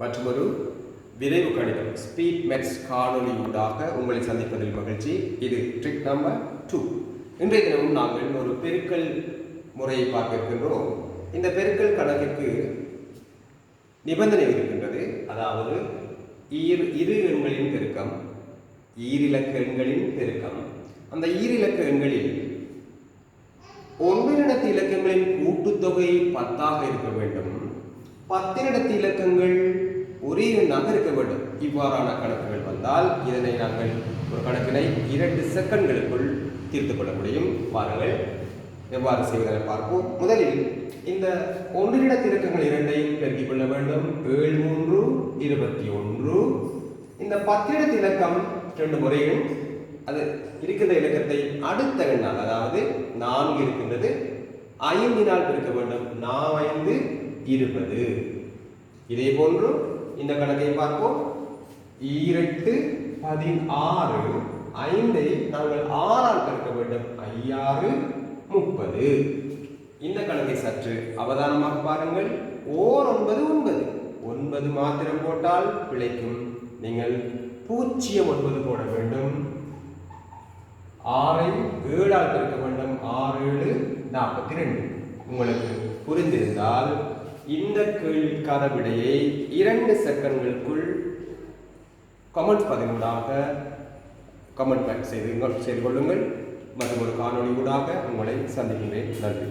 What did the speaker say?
மற்றொரு விரைவு கணிதம் ஸ்பீட் மெட்ஸ் காணொலியூடாக உங்களை சந்திப்பதில் மகிழ்ச்சி. இது ட்ரிக் நம்பர் 2. இன்றைய தினமும் நாங்கள் ஒரு பெருக்கல் முறையை பார்க்க இருக்கின்றோம். இந்த பெருக்கல் கணக்கிற்கு நிபந்தனை இருக்கின்றது. அதாவது இரு எண்களின் பெருக்கம், ஈரிலக்க எண்களின் பெருக்கம். அந்த ஈரிலக்க எண்களில் ஒன்றினத்து இலக்கங்களின் கூட்டுத்தொகை 10ஆக இருக்க வேண்டும். 10 இலக்கங்கள் ஒரே எண்ணாக இருக்க வேண்டும். இவ்வாறான கணக்குகள் வந்தால் இதனை நாங்கள் ஒரு கணக்கினை 2 செகண்ட்களுக்குள் தீர்த்துக் கொள்ள முடியும். பாருங்கள் எவ்வாறு செய்வதை பார்ப்போம். முதலில் இந்த ஒன்றினத்து இலக்கங்கள் இரண்டையும் பெருக்கிக் கொள்ள வேண்டும். 7 3 21. இந்த 10 இலக்கம் 2 முறையும் அது இருக்கின்ற இலக்கத்தை அடுத்த எண்ணால், அதாவது 4 இருக்கின்றது, 5 பெருக்க வேண்டும். 4 20. இதே போன்று இந்த கணக்கை பார்ப்போம். 2 16. 5 நாங்கள் 6 பெருக்க வேண்டும். 5 30. இந்த கணக்கை சற்று அவதானமாக பாருங்கள். ஓர் 9 9. 9 மாத்திரம் போட்டால் பிழைக்கும். நீங்கள் 0 9 போட வேண்டும். 6 7 பெருக்க வேண்டும். 6 7 42. உங்களுக்கு புரிந்திருந்தால் இந்த கேள்விக்கான விடையை 2 செகண்ட்களுக்குள் கமெண்ட் பதினூடாக கமெண்ட் செய்து கொள்ளுங்கள். மற்றும் ஒரு காணொலி ஊடாக உங்களை சந்திக்கின்றேன். நன்றி.